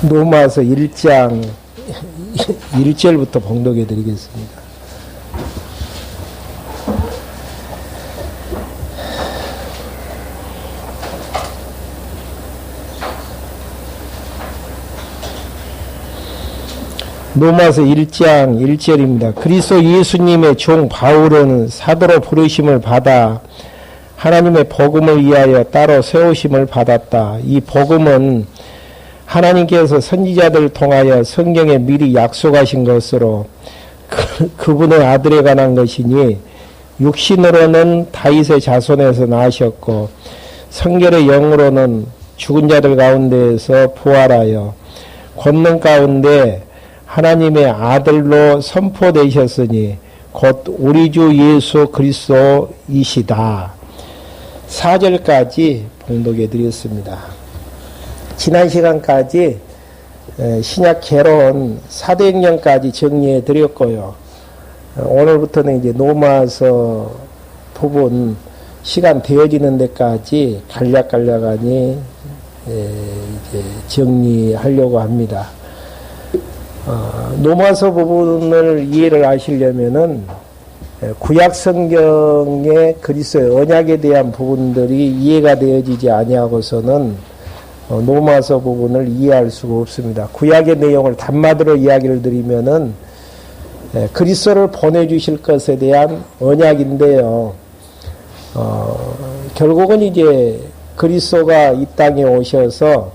로마서 1장 1절부터 봉독해 드리겠습니다. 로마서 1장 1절입니다. 그리스도 예수님의 종 바울은 사도로 부르심을 받아 하나님의 복음을 위하여 따로 세우심을 받았다. 이 복음은 하나님께서 선지자들을 통하여 성경에 미리 약속하신 것으로 그분의 아들에 관한 것이니 육신으로는 다윗의 자손에서 나셨고 성결의 영으로는 죽은 자들 가운데에서 부활하여 권능 가운데 하나님의 아들로 선포되셨으니 곧 우리 주 예수 그리스도이시다. 4절까지 봉독해 드렸습니다. 지난 시간까지 신약 개론 사도행전까지 정리해 드렸고요. 오늘부터는 이제 로마서 부분 시간 되어지는 데까지 간략간략하니 이제 정리하려고 합니다. 로마서 부분을 이해를 하시려면은 구약 성경의 그리스도의 언약에 대한 부분들이 이해가 되어지지 아니하고서는 로마서 부분을 이해할 수가 없습니다. 구약의 내용을 단마디로 이야기를 드리면은 그리스도를 보내주실 것에 대한 언약인데요. 결국은 이제 그리스도가 이 땅에 오셔서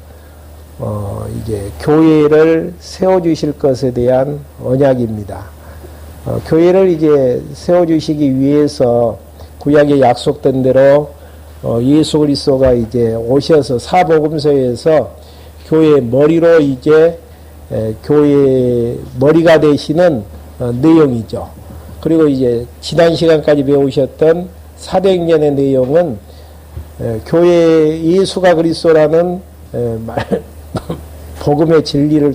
이제 교회를 세워주실 것에 대한 언약입니다. 교회를 이제 세워주시기 위해서 구약에 약속된 대로 예수 그리스도가 이제 오셔서 사복음서에서 교회의 머리로 이제 교회의 머리가 되시는 내용이죠. 그리고 이제 지난 시간까지 배우셨던 사도행전의 내용은 교회 예수가 그리스도라는 복음의 진리를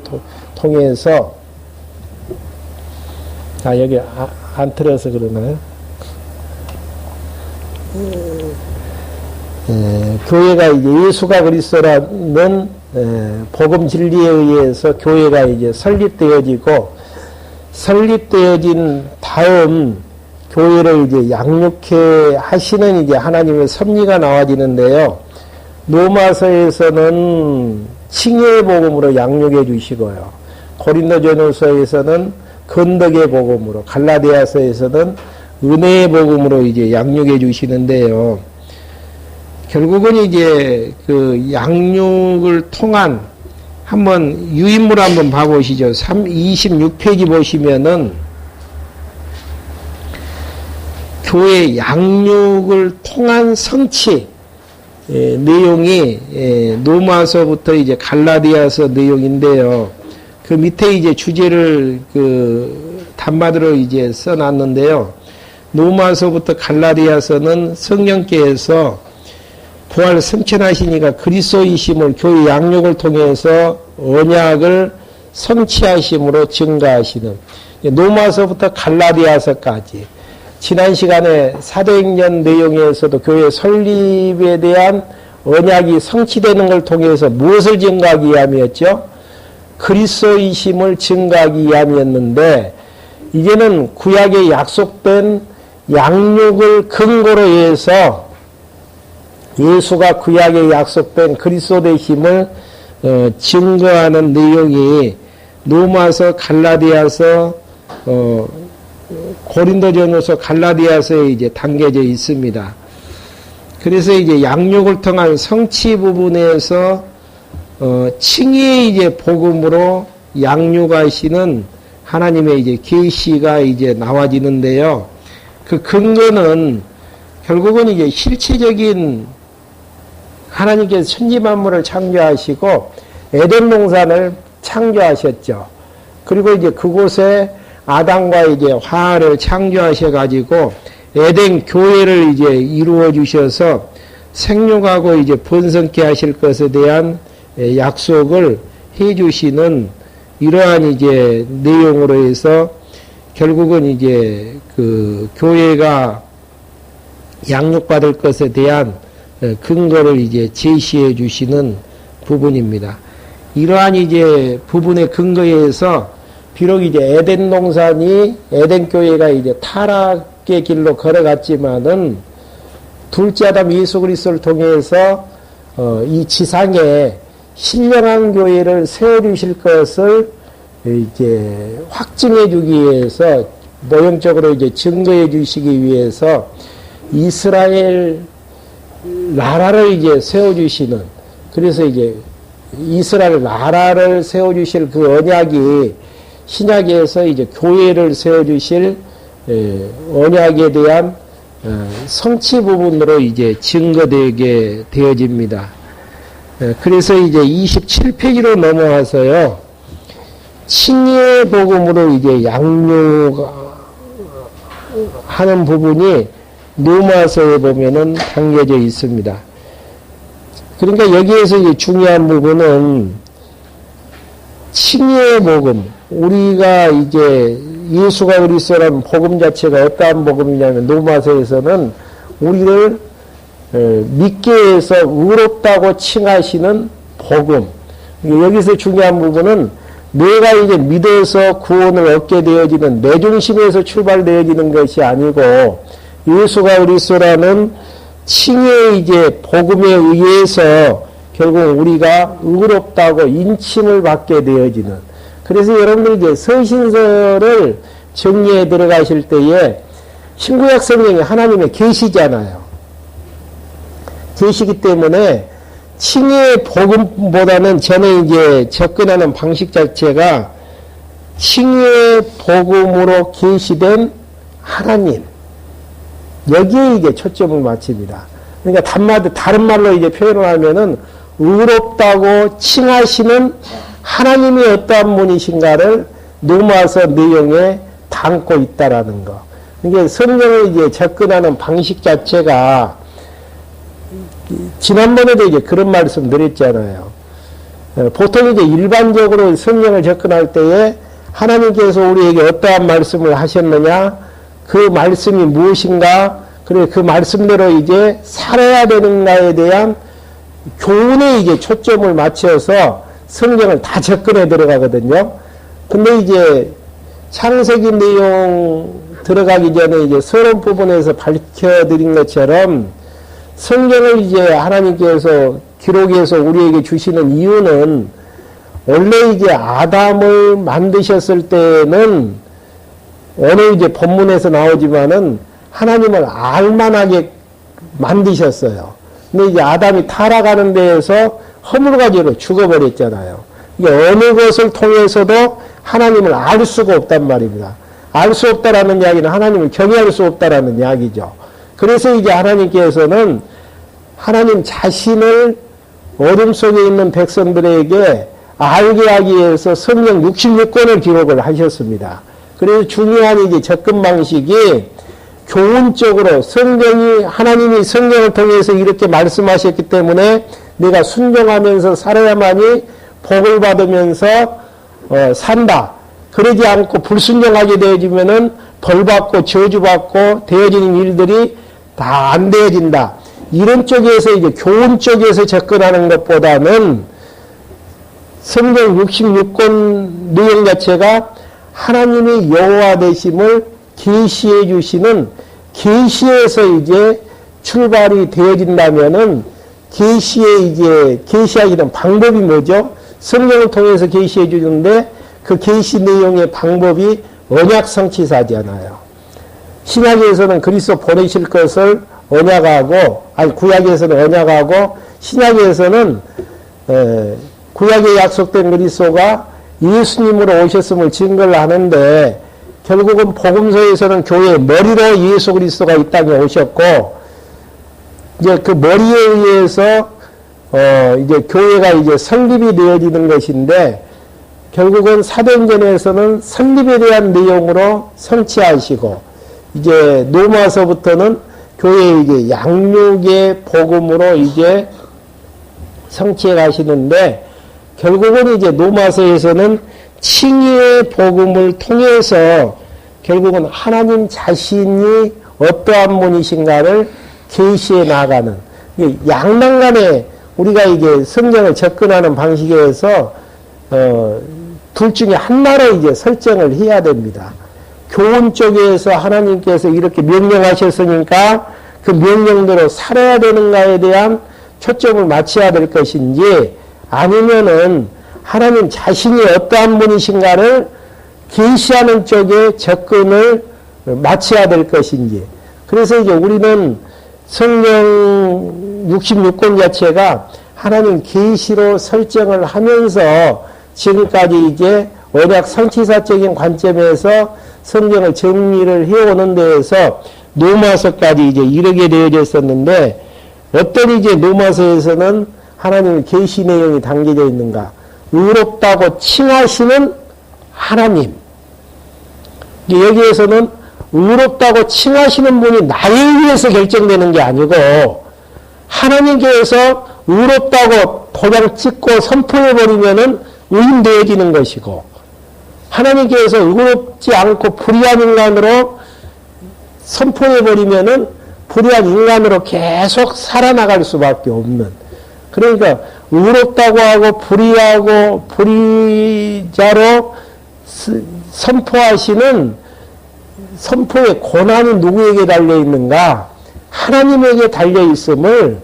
통해서 여기 안 틀어서 그러나요? 교회가 이제 예수가 그리스도라는 복음 진리에 의해서 교회가 이제 설립되어진 다음 교회를 이제 양육해 하시는 이제 하나님의 섭리가 나와지는데요. 로마서에서는 칭의의 복음으로 양육해 주시고요. 고린도전서에서는 건덕의 복음으로, 갈라디아서에서는 은혜의 복음으로 이제 양육해 주시는데요. 결국은 이제 그 양육을 통한 한번 유인물 한번 봐보시죠. 26페이지 보시면은 교회 양육을 통한 성취 내용이 로마서부터 이제 갈라디아서 내용인데요. 그 밑에 이제 주제를 그 단마디로 이제 써놨는데요. 로마서부터 갈라디아서는 성령께서 부활 승천하시니까 그리스도이심을 교회 양육을 통해서 언약을 성취하심으로 증가하시는 로마서부터 갈라디아서까지 지난 시간에 사도행전 내용에서도 교회 설립에 대한 언약이 성취되는 걸 통해서 무엇을 증가하기 위함이었죠? 그리스도이심을 증가하기 위함이었는데 이제는 구약에 약속된 양육을 근거로 해서 예수가 구약에 약속된 그리스도 되심을 증거하는 내용이 로마서, 갈라디아서, 고린도전서, 갈라디아서에 이제 담겨져 있습니다. 그래서 이제 양육을 통한 성취 부분에서 칭의의 이제 복음으로 양육하시는 하나님의 이제 계시가 이제 나와지는데요. 그 근거는 결국은 이제 실체적인 하나님께서 천지만물을 창조하시고 에덴 동산을 창조하셨죠. 그리고 이제 그곳에 아담과 이제 화를 창조하셔가지고 에덴 교회를 이제 이루어 주셔서 생육하고 이제 번성케 하실 것에 대한 약속을 해 주시는 이러한 이제 내용으로 해서 결국은 이제 그 교회가 양육받을 것에 대한 근거를 이제 제시해 주시는 부분입니다. 이러한 이제 부분의 근거에서 비록 이제 에덴 동산이 에덴 교회가 이제 타락의 길로 걸어갔지만은 둘째 아담 예수 그리스도를 통해서 이 지상에 신령한 교회를 세워주실 것을 이제 확증해 주기 위해서 모형적으로 이제 증거해 주시기 위해서 이스라엘 나라를 이제 세워주시는, 그래서 이제 이스라엘 나라를 세워주실 그 언약이 신약에서 이제 교회를 세워주실 언약에 대한 성취 부분으로 이제 증거되게 되어집니다. 그래서 이제 27페이지로 넘어와서요, 칭의의 복음으로 이제 양육하는 부분이 로마서에 보면은 담겨져 있습니다. 그러니까 여기에서 이제 중요한 부분은 칭의의 복음, 우리가 이제 예수가 그리스도라는 복음 자체가 어떠한 복음이냐면 로마서에서는 우리를 믿게 해서 의롭다고 칭하시는 복음. 여기서 중요한 부분은 내가 이제 믿어서 구원을 얻게 되어지는 내 중심에서 출발되어지는 것이 아니고 예수가 그리스도라는 칭의 이제 복음에 의해서 결국 우리가 의롭다고 인칭을 받게 되어지는. 그래서 여러분들 이제 서신서를 정리해 들어가실 때에 신구약 성경이 하나님의 계시잖아요. 계시기 때문에 칭의의 복음보다는 저는 이제 접근하는 방식 자체가 칭의의 복음으로 계시된 하나님, 여기에 이제 초점을 맞춥니다. 그러니까 다른 말로 이제 표현을 하면은 의롭다고 칭하시는 하나님이 어떠한 분이신가를 로마서 내용에 담고 있다라는 거. 이게 성경을 이제 접근하는 방식 자체가 지난번에도 이제 그런 말씀 드렸잖아요. 보통 이제 일반적으로 성경을 접근할 때에 하나님께서 우리에게 어떠한 말씀을 하셨느냐, 그 말씀이 무엇인가, 그리고 그 말씀대로 이제 살아야 되는가에 대한 교훈에 이제 초점을 맞춰서 성경을 다 접근해 들어가거든요. 근데 이제 창세기 내용 들어가기 전에 이제 서론 부분에서 밝혀드린 것처럼 성경을 이제 하나님께서 기록해서 우리에게 주시는 이유는 원래 이제 아담을 만드셨을 때는 어느 이제 본문에서 나오지만은 하나님을 알만하게 만드셨어요. 근데 이제 아담이 타락하는 데에서 허물가지로 죽어버렸잖아요. 이게 어느 것을 통해서도 하나님을 알 수가 없단 말입니다. 알 수 없다라는 이야기는 하나님을 경외할 수 없다라는 이야기죠. 그래서 이제 하나님께서는 하나님 자신을 어둠 속에 있는 백성들에게 알게 하기 위해서 성경 66권을 기록을 하셨습니다. 그래서 중요한 이제 접근 방식이 교훈적으로 하나님이 성경을 통해서 이렇게 말씀하셨기 때문에 내가 순종하면서 살아야만이 복을 받으면서 산다. 그러지 않고 불순종하게 되어지면은 벌받고 저주받고 되어지는 일들이 다 안 되어진다. 이런 쪽에서 이제 교훈 쪽에서 접근하는 것보다는 성경 66권 내용 자체가 하나님의 여호와 되심을 계시해 주시는 계시에서 이제 출발이 되어진다면은 계시하기는 방법이 뭐죠? 성경을 통해서 계시해 주는데 그 계시 내용의 방법이 언약 성취사잖아요. 신약에서는 그리스도 보내실 것을 언약하고, 구약에서는 언약하고, 신약에서는 구약에 약속된 그리스도가 예수님으로 오셨음을 증거를 하는데, 결국은 복음서에서는 교회의 머리로 예수 그리스도가 이 땅에 오셨고, 이제 그 머리에 의해서 이제 교회가 이제 설립이 되어지는 것인데, 결국은 사도행전에서는 설립에 대한 내용으로 성취하시고, 이제 로마서부터는 교회의 이제 양육의 복음으로 이제 성취해 가시는데, 결국은 이제 로마서에서는 칭의의 복음을 통해서 결국은 하나님 자신이 어떠한 분이신가를 계시해 나가는, 양방간에 우리가 이게 성경을 접근하는 방식에서 둘 중에 하나로 이제 설정을 해야 됩니다. 교훈 쪽에서 하나님께서 이렇게 명령하셨으니까 그 명령대로 살아야 되는가에 대한 초점을 맞춰야 될 것인지, 아니면은 하나님 자신이 어떠한 분이신가를 계시하는 쪽에 접근을 맞춰야 될 것인지. 그래서 이제 우리는 성경 66권 자체가 하나님 계시로 설정을 하면서 지금까지 이제 언약 성취사적인 관점에서 성경을 정리를 해오는 데에서 로마서까지 이제 이르게 되어졌었는데, 어떤 이제 로마서에서는 하나님의 계시 내용이 담겨져 있는가? 의롭다고 칭하시는 하나님. 여기에서는 의롭다고 칭하시는 분이 나에 의해서 결정되는 게 아니고, 하나님께서 의롭다고 도장 찍고 선포해버리면은 의인되어지는 것이고, 하나님께서 의롭지 않고 불의한 인간으로 선포해버리면은 불의한 인간으로 계속 살아나갈 수밖에 없는. 그러니까 의롭다고 하고 불의하고 불의자로 선포하시는 선포의 고난이 누구에게 달려있는가? 하나님에게 달려있음을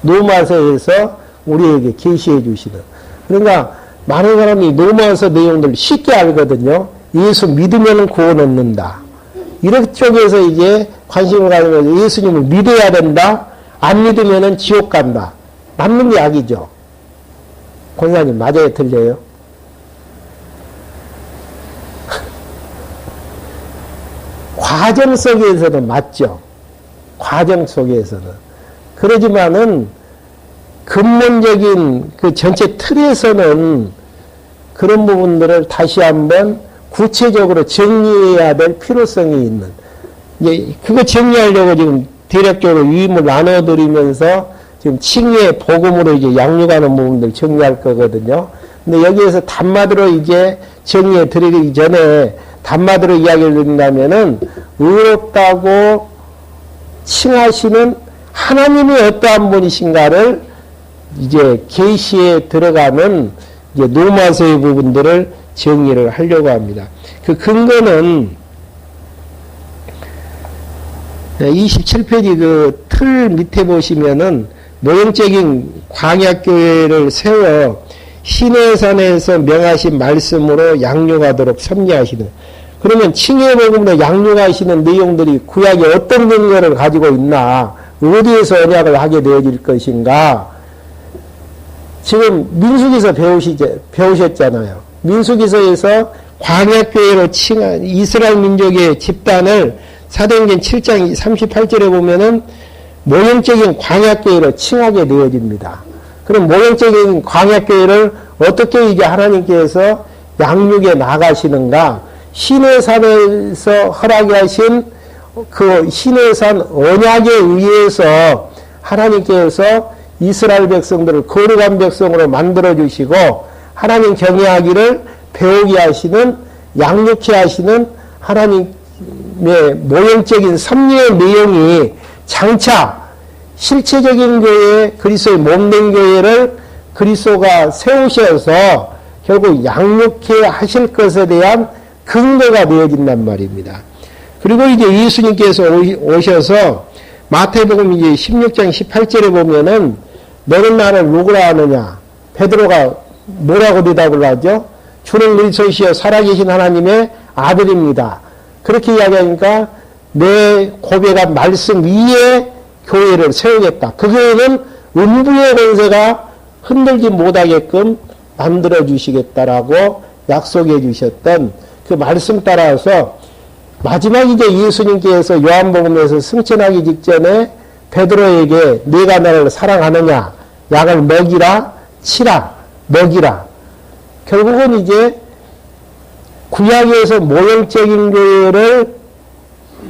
로마서에서 우리에게 계시해 주시는. 그러니까 많은 사람이 로마서 내용들 쉽게 알거든요. 예수 믿으면 구원 얻는다. 이런 쪽에서 이제 관심을 가지면서 예수님을 믿어야 된다. 안 믿으면 지옥 간다. 맞는 이야기죠. 권사님 맞아요? 틀려요? 과정 속에서는 맞죠. 과정 속에서는. 그러지만은 근본적인 그 전체 틀에서는 그런 부분들을 다시 한번 구체적으로 정리해야 될 필요성이 있는. 이제 그거 정리하려고 지금 대략적으로 유임을 나눠드리면서 지금 칭의 복음으로 이제 양육하는 부분들 정리할 거거든요. 근데 여기에서 단마디로 이제 정리해 드리기 전에 단마디로 이야기를 드린다면은 의롭다고 칭하시는 하나님이 어떠한 분이신가를 이제 계시에 들어가는 이제 로마서의 부분들을 정리를 하려고 합니다. 그 근거는 27페이지 그 틀 밑에 보시면은 모형적인 광야교회를 세워 시내산에서 명하신 말씀으로 양육하도록 섭리하시는. 그러면 칭의 복음으로 양육하시는 내용들이 구약에 어떤 근거를 가지고 있나? 어디에서 언약을 하게 되어질 것인가? 지금 민수기서 배우셨잖아요. 민수기서에서 광야교회로 칭한 이스라엘 민족의 집단을 사도행전 7장 38절에 보면은 모형적인 광야교회로 칭하게 되어집니다. 그럼 모형적인 광야교회를 어떻게 이제 하나님께서 양육에 나가시는가? 시내산에서 허락해 하신 그 시내산 언약에 의해서 하나님께서 이스라엘 백성들을 거룩한 백성으로 만들어주시고 하나님 경외하기를 배우게 하시는, 양육케 하시는 하나님의 모형적인 섭리의 내용이 장차 실체적인 교회, 그리스도의 몸된 교회를 그리스도가 세우셔서 결국 양육케 하실 것에 대한 근거가 되어진단 말입니다. 그리고 이제 예수님께서 오셔서 마태복음 이제 16장 18절에 보면은 너는 나를 누구라 하느냐? 베드로가 뭐라고 대답을 하죠? 주는 그리스도시여 살아계신 하나님의 아들입니다. 그렇게 이야기하니까 내 고백한 말씀 위에 교회를 세우겠다. 그 교회는 음부의 권세가 흔들지 못하게끔 만들어 주시겠다라고 약속해 주셨던 그 말씀 따라서 마지막 이제 예수님께서 요한복음에서 승천하기 직전에 베드로에게 네가 나를 사랑하느냐? 약을 먹이라, 치라, 먹이라. 결국은 이제 구약에서 모형적인 교회를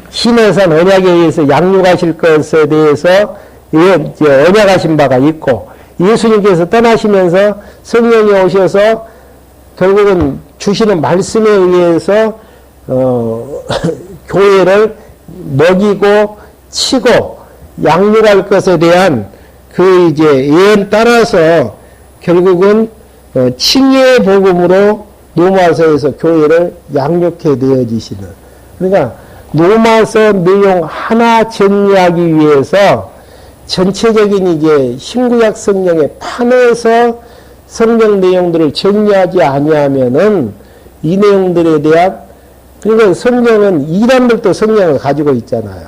시내산 언약에 의해서 양육하실 것에 대해서 언약하신 바가 있고 예수님께서 떠나시면서 성령이 오셔서 결국은 주시는 말씀에 의해서 교회를 먹이고 치고 양육할 것에 대한 그 이제 예언 따라서 결국은 칭의의 복음으로 로마서에서 교회를 양육해 내어지시는. 그러니까 로마서 내용 하나 정리하기 위해서 전체적인 이제 신구약 성경의 판에서 성경 내용들을 정리하지 아니하면은 이 내용들에 대한, 그러니까 성경은 이단들도 성경을 가지고 있잖아요.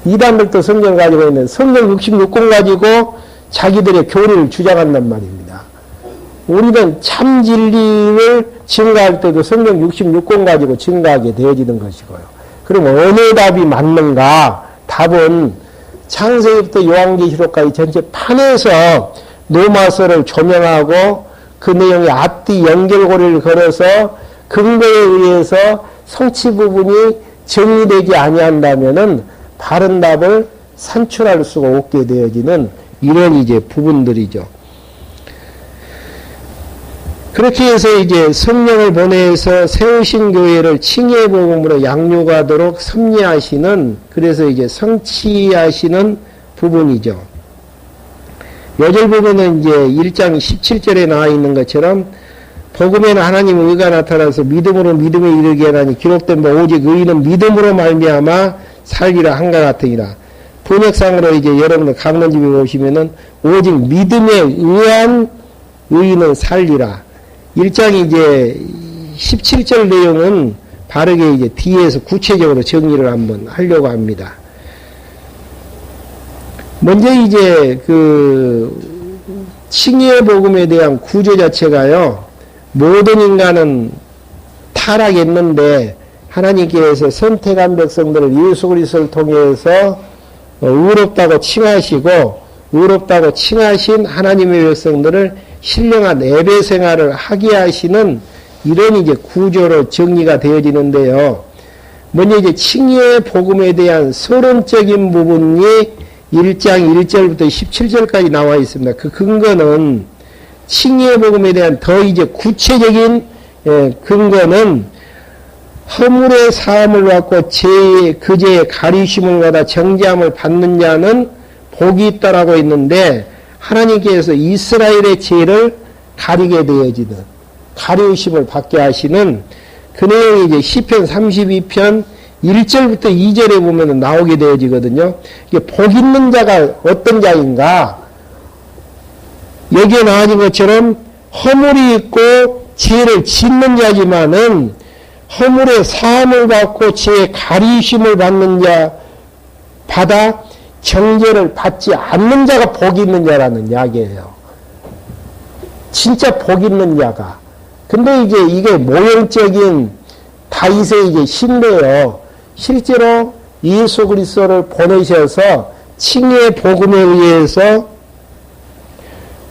이단들도 성경을 가지고 있는 성경 66권 가지고 자기들의 교리를 주장한단 말입니다. 우리는 참 진리를 증거할 때도 성경 66권 가지고 증거하게 되어지는 것이고요. 그럼 어느 답이 맞는가? 답은 창세기부터 요한계시록까지 전체 판에서 로마서를 조명하고 그 내용의 앞뒤 연결고리를 걸어서 근거에 의해서 성취 부분이 정리되지 아니한다면은 바른 답을 산출할 수가 없게 되어지는 이런 이제 부분들이죠. 그렇게 해서 이제 성령을 보내서 세우신 교회를 칭의의 복음으로 양육하도록 섭리하시는, 그래서 이제 성취하시는 부분이죠. 요절 부분은 이제 1장 17절에 나와 있는 것처럼 복음에는 하나님의 의가 나타나서 믿음으로 믿음에 이르게 하나니 기록된 바 오직 의인은 믿음으로 말미암아 살리라 한가 같으니라. 번역상으로 이제 여러분들 강론집에 보시면은 오직 믿음에 의한 의인은 살리라. 1장 이제 17절 내용은 바르게 이제 뒤에서 구체적으로 정리를 한번 하려고 합니다. 먼저 이제 칭의의 복음에 대한 구조 자체가요, 모든 인간은 타락했는데 하나님께서 선택한 백성들을 예수 그리스도를 통해서 의롭다고 칭하시고, 의롭다고 칭하신 하나님의 백성들을 신령한 예배 생활을 하게 하시는 이런 이제 구조로 정리가 되어지는데요. 먼저 이제 칭의의 복음에 대한 서론적인 부분이 1장 1절부터 17절까지 나와 있습니다. 그 근거는 칭의의 복음에 대한 더 이제 구체적인 근거는 허물의 사함을 받고 그 죄의 가리심을 받아 정죄함을 받는 자는 복이 있다라고 했는데, 하나님께서 이스라엘의 죄를 가리게 되어지는, 가리우심을 받게 하시는 그 내용이 이제 시편 32편 1절부터 2절에 보면 나오게 되어지거든요. 이게 복 있는 자가 어떤 자인가? 여기에 나와진 것처럼 허물이 있고 죄를 짓는 자지만은 허물의 사함을 받고 죄의 가리심을 받는 자, 받아 정죄를 받지 않는 자가 복이 있는 자라는 이야기예요. 진짜 복 있는 자가. 근데 이제 이게 모형적인 다윗의 이제 신뢰요. 실제로 예수 그리스도를 보내셔서 칭의의 복음에 의해서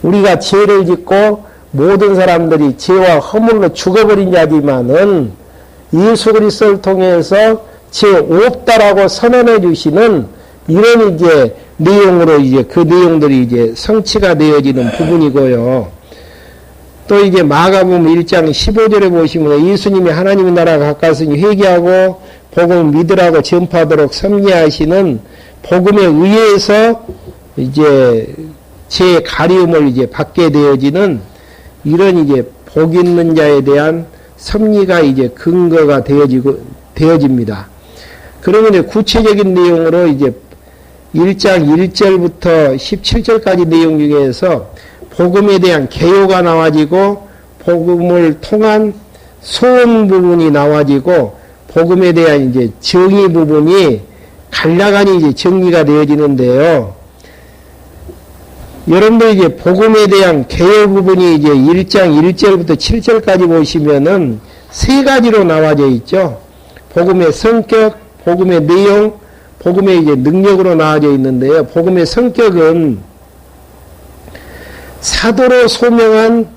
우리가 죄를 짓고 모든 사람들이 죄와 허물로 죽어버린 자지만은 예수 그리스도를 통해서 죄 없다라고 선언해 주시는 이런 이제 내용으로 이제 그 내용들이 이제 성취가 되어지는 부분이고요. 또 이제 마가복음 1장 15절에 보시면 예수님이 하나님의 나라가 가까웠으니 회개하고 복음을 믿으라고 전파하도록 섭리하시는 복음에 의해서 이제 제 가리움을 이제 받게 되어지는 이런 이제 복 있는 자에 대한 섭리가 이제 근거가 되어집니다. 그러면 이제 구체적인 내용으로 이제 1장 1절부터 17절까지 내용 중에서 복음에 대한 개요가 나와지고 복음을 통한 소원 부분이 나와지고 복음에 대한 이제 정의 부분이 간략하니 이제 정리가 되어지는데요. 여러분들 이제 복음에 대한 개요 부분이 이제 1장 1절부터 7절까지 보시면은 세 가지로 나와져 있죠. 복음의 성격, 복음의 내용, 복음의 이제 능력으로 나와져 있는데요. 복음의 성격은 사도로 소명한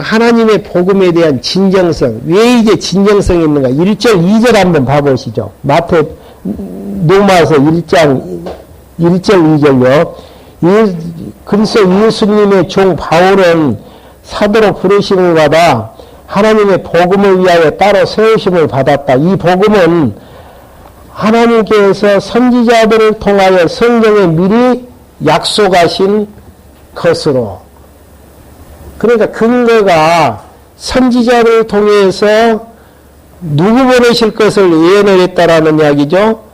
하나님의 복음에 대한 진정성. 왜 이제 진정성이 있는가? 1절, 2절 한번 봐보시죠. 로마서 1장 1절, 2절요. 그리스도 예수님의 종 바울은 사도로 부르심을 받아 하나님의 복음을 위하여 따로 세우심을 받았다. 이 복음은 하나님께서 선지자들을 통하여 성경에 미리 약속하신 것으로 그러니까 근거가 선지자를 통해서 누구 보내실 것을 예언을 했다라는 이야기죠.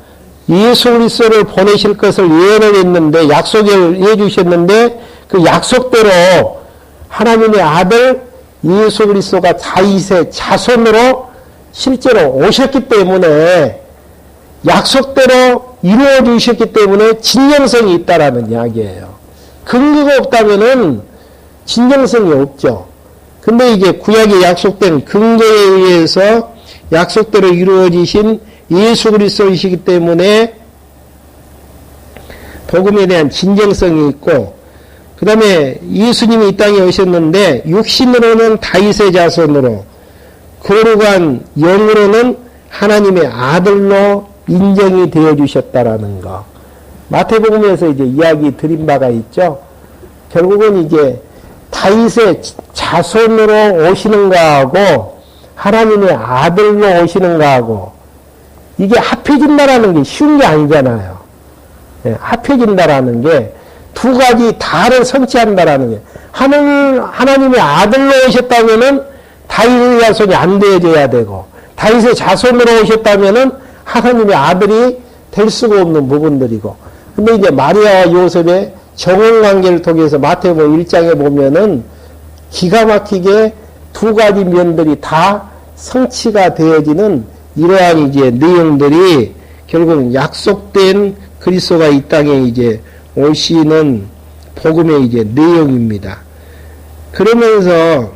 예수 그리스도를 보내실 것을 예언을 했는데, 약속을 해 주셨는데, 그 약속대로 하나님의 아들 예수 그리스도가 다윗의 자손으로 실제로 오셨기 때문에, 약속대로 이루어 주셨기 때문에 진정성이 있다라는 이야기예요. 근거가 없다면은 진정성이 없죠. 근데 이제 구약에 약속된 근거에 의해서 약속대로 이루어지신 예수 그리스도이시기 때문에 복음에 대한 진정성이 있고, 그 다음에 예수님이 이 땅에 오셨는데 육신으로는 다윗의 자손으로, 거룩한 영으로는 하나님의 아들로 인정이 되어 주셨다라는 거. 마태복음에서 이제 이야기 드린 바가 있죠. 결국은 이제 다윗의 자손으로 오시는 거하고 하나님의 아들로 오시는 거하고 이게 합해진다라는 게 쉬운 게 아니잖아요. 예, 합해진다라는 게 두 가지 다를 성취한다라는 게, 하나님의 아들로 오셨다면은 다윗의 자손이 안 되어져야 되고, 다윗의 자손으로 오셨다면은 하나님의 아들이 될 수가 없는 부분들이고. 근데 이제 마리아와 요셉의 정혼 관계를 통해서 마태복음 1장에 보면은 기가 막히게 두 가지 면들이 다 성취가 되어지는 이러한 이제 내용들이 결국은 약속된 그리스도가 이 땅에 이제 오시는 복음의 이제 내용입니다. 그러면서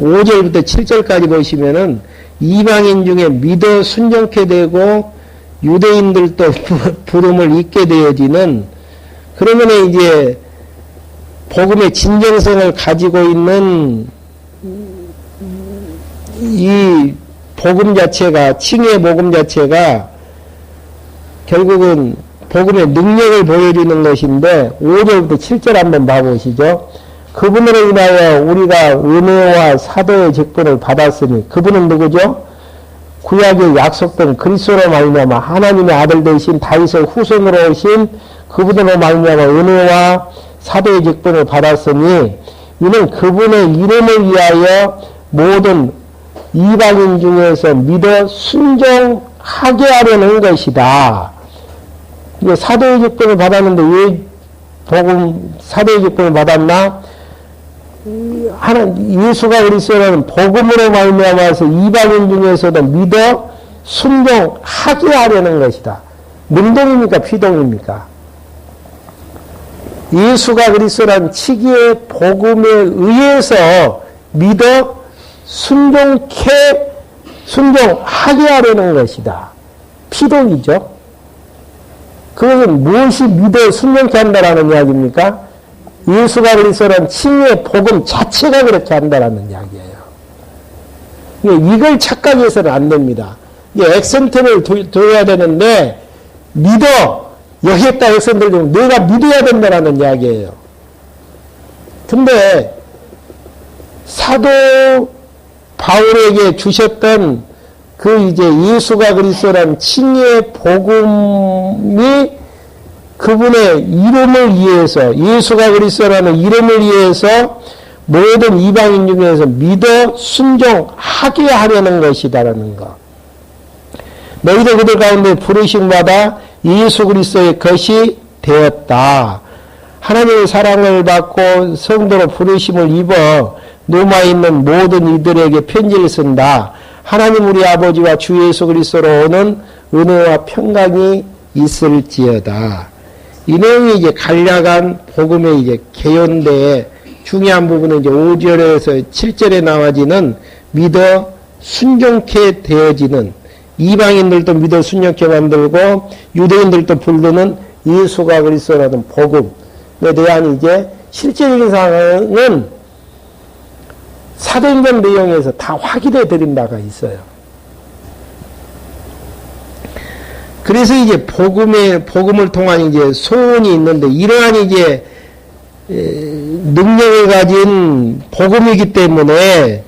5절부터 7절까지 보시면은 이방인 중에 믿어 순종케 되고 유대인들도 부름을 잊게 되어지는, 그러면 이제 복음의 진정성을 가지고 있는 이 복음 자체가, 칭의 복음 자체가 결국은 복음의 능력을 보여주는 것인데, 5절부터 7절 한번 봐보시죠. 그분으로 인하여 우리가 은혜와 사도의 직분을 받았으니, 그분은 누구죠? 구약에 약속된 그리스도로 말미암아 하나님의 아들 되신 다윗의 후손으로 오신 그분으로 말미암아 은혜와 사도의 직분을 받았으니, 이는 그분의 이름을 위하여 모든 이방인 중에서 믿어 순종하게 하려는 것이다. 이게 사도의 직분을 받았는데 왜 복음 사도의 직분을 받았나? 예수가 그리스도는 복음으로 말미암아서 이방인 중에서도 믿어 순종하게 하려는 것이다. 능동입니까? 피동입니까? 예수가 그리스도란 치기의 복음에 의해서 믿어 순종하게 하려는 것이다. 피동이죠. 그것은 무엇이 믿어 순종케 한다라는 이야기입니까? 예수가 그리스도란 칭의 복음 자체가 그렇게 한다라는 이야기예요. 이걸 착각해서는 안 됩니다. 액센트를 둬야 되는데, 믿어, 여기에다 액센트를 두면 내가 믿어야 된다라는 이야기예요. 근데 사도 바울에게 주셨던 그 이제 예수가 그리스도란 칭의 복음이 그분의 이름을 위해서, 예수가 그리스도라는 이름을 위해서 모든 이방인 중에서 믿어 순종하게 하려는 것이다라는 것. 너희도 그들 가운데 부르심받아 예수 그리스도의 것이 되었다. 하나님의 사랑을 받고 성도로 부르심을 입어 로마에 있는 모든 이들에게 편지를 쓴다. 하나님 우리 아버지와 주 예수 그리스도로 오는 은혜와 평강이 있을지어다. 이 내용이 이제 간략한 복음의 이제 개연대의 중요한 부분은 이제 5절에서 7절에 나와지는 믿어 순종케 되어지는, 이방인들도 믿어 순종케 만들고 유대인들도 부르는 예수가 그리스도라는 복음에 대한 이제 실제적인 상황은 사도행전 내용에서 다 확인해 드린 바가 있어요. 그래서 이제 복음을 통한 이제 소원이 있는데, 이러한 이제 능력을 가진 복음이기 때문에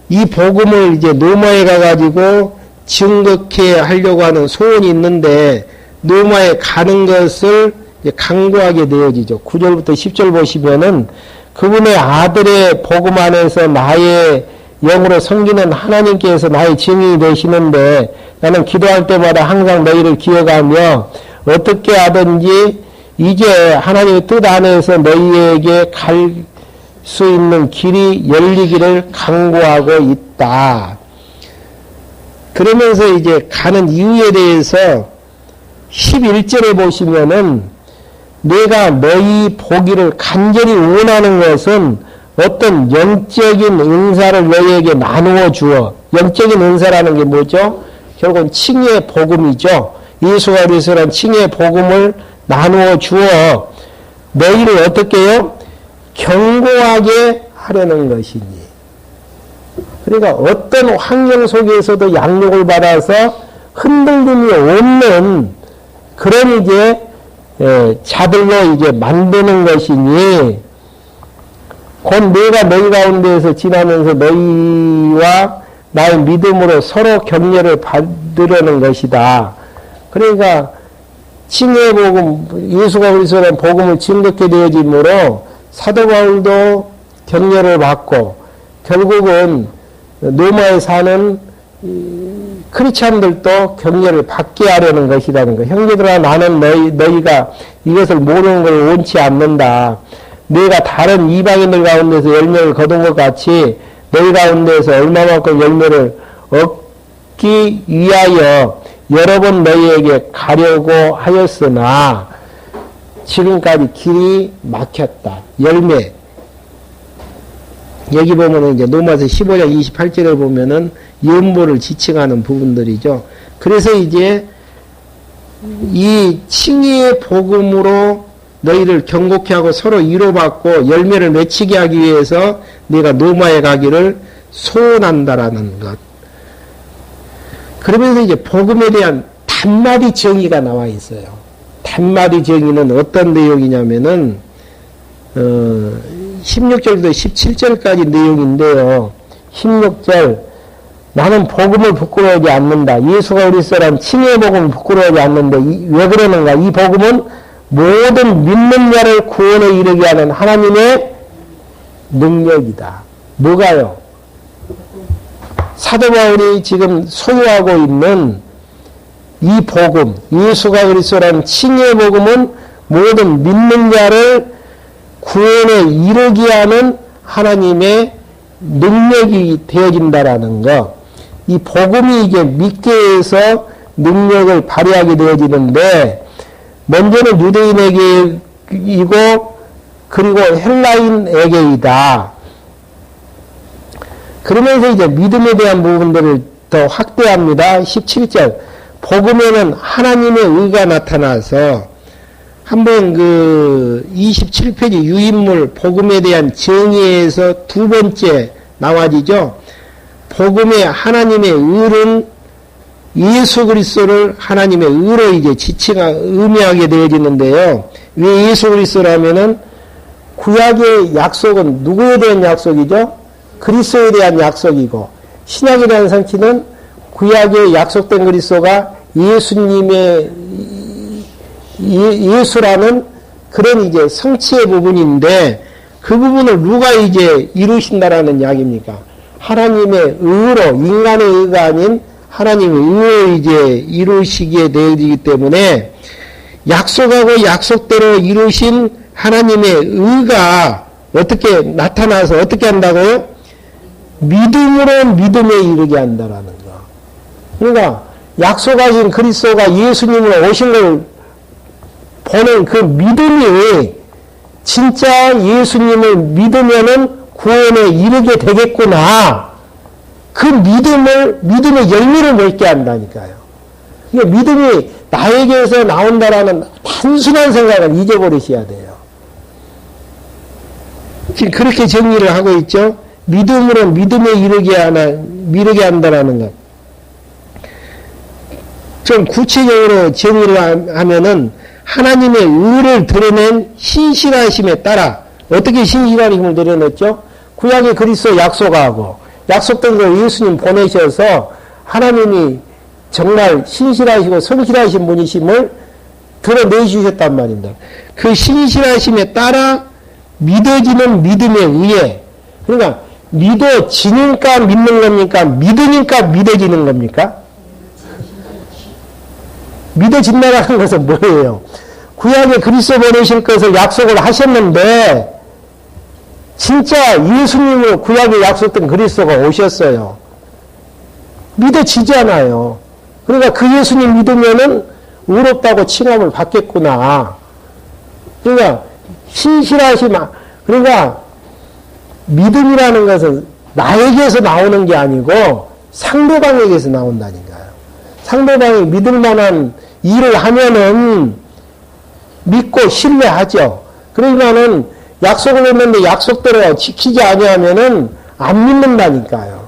이 복음을 이제 로마에 가가지고 증거케 하려고 하는 소원이 있는데, 로마에 가는 것을 강구하게 되어지죠. 9절부터 10절 보시면은 그분의 아들의 복음 안에서 나의 영으로 섬기는 하나님께서 나의 증인이 되시는데 나는 기도할 때마다 항상 너희를 기억하며 어떻게 하든지 이제 하나님의 뜻 안에서 너희에게 갈 수 있는 길이 열리기를 간구하고 있다. 그러면서 이제 가는 이유에 대해서 11절에 보시면은 내가 너희 보기를 간절히 원하는 것은 어떤 영적인 은사를 너희에게 나누어 주어. 영적인 은사라는 게 뭐죠? 결국은 칭의의 복음이죠. 예수가 그리스도란 칭의의 복음을 나누어 주어 너희를 어떻게 해요? 견고하게 하려는 것이니. 그러니까 어떤 환경 속에서도 양육을 받아서 흔들림이 없는 그런 이제 자들로 이제 만드는 것이니 곧 내가 너희 가운데에서 지나면서 너희와 나의 믿음으로 서로 격려를 받으려는 것이다. 그러니까 칭의의 복음, 예수가 그리스도라는 복음을 증거케 되어짐으로 사도 바울도 격려를 받고 결국은 로마에 사는 크리스찬들도 격려를 받게 하려는 것이라는 거. 형제들아 나는 너희가 이것을 모르는 걸 원치 않는다. 내가 다른 이방인들 가운데서 열매를 거둔 것 같이 너희 가운데서 얼마만큼 열매를 얻기 위하여 여러 번 너희에게 가려고 하였으나 지금까지 길이 막혔다. 열매. 여기 보면은 이제 로마서 15장 28절에 보면은 연보를 지칭하는 부분들이죠. 그래서 이제 이 칭의의 복음으로 너희를 경고케 하고 서로 위로받고 열매를 맺히게 하기 위해서 네가 로마에 가기를 소원한다라는 것. 그러면서 이제 복음에 대한 단마디 정의가 나와 있어요. 단마디 정의는 어떤 내용이냐면은 16절부터 17절까지 내용인데요. 16절 나는 복음을 부끄러워하지 않는다. 예수가 그리스도란 칭의의 복음을 부끄러워하지 않는다. 왜 그러는가? 이 복음은 모든 믿는 자를 구원에 이르게 하는 하나님의 능력이다. 뭐가요? 사도 바울이 지금 소유하고 있는 이 복음, 예수가 그리스도라는 칭의의 복음은 모든 믿는 자를 구원에 이르게 하는 하나님의 능력이 되어진다라는 것. 이 복음이 이제 믿게 해서 능력을 발휘하게 되어지는데, 먼저는 유대인에게이고, 그리고 헬라인에게이다. 그러면서 이제 믿음에 대한 부분들을 더 확대합니다. 17절. 복음에는 하나님의 의가 나타나서, 한번 27페이지 유인물 복음에 대한 정의에서 두 번째 나와지죠. 복음의 하나님의 의는 예수 그리스도를 하나님의 의로 이제 의미하게 되어지는데요. 왜 예수 그리스도라면은 구약의 약속은 누구에 대한 약속이죠? 그리스도에 대한 약속이고, 신약에 대한 성취는 구약에 약속된 그리스도가 예수님의 예수라는 그런 이제 성취의 부분인데, 그 부분을 누가 이제 이루신다라는 이야기입니까? 하나님의 의로, 인간의 의가 아닌 하나님의 의로 이제 이루시게 되어지기 때문에, 약속하고 약속대로 이루신 하나님의 의가 어떻게 나타나서 어떻게 한다고요? 믿음으로 믿음에 이르게 한다라는 거. 그러니까 약속하신 그리스도가 예수님으로 오신 걸 보는 그 믿음이 진짜 예수님을 믿으면은 구원에 이르게 되겠구나. 그 믿음의 열매를 맺게 한다니까요. 그러니까 믿음이 나에게서 나온다라는 단순한 생각을 잊어버리셔야 돼요. 지금 그렇게 정리를 하고 있죠. 믿음으로 믿음에 이르게 한다라는 것. 좀 구체적으로 정리를 하면은 하나님의 의를 드러낸 신실하심에 따라, 어떻게 신실한 힘을 드러냈죠? 구약의 그리스도 약속하고 약속된 걸 예수님 보내셔서 하나님이 정말 신실하시고 성실하신 분이심을 드러내주셨단 말입니다. 그 신실하심에 따라 믿어지는 믿음에 의해. 그러니까 믿어지니까 믿는 겁니까? 믿으니까 믿어지는 겁니까? 믿어진다는 것은 뭐예요? 구약에 그리스도 보내실 것을 약속을 하셨는데 진짜 예수님을 구약에 약속했던 그리스도가 오셨어요. 믿어지잖아요. 그러니까 그 예수님 믿으면은 의롭다고 칭함을 받겠구나. 그러니까 신실하시마. 그러니까 믿음이라는 것은 나에게서 나오는 게 아니고 상대방에게서 나온다니까요. 상대방이 믿을 만한 일을 하면은 믿고 신뢰하죠. 그러니까는 약속을 했는데 약속대로 지키지 아니하면은 안 믿는다니까요.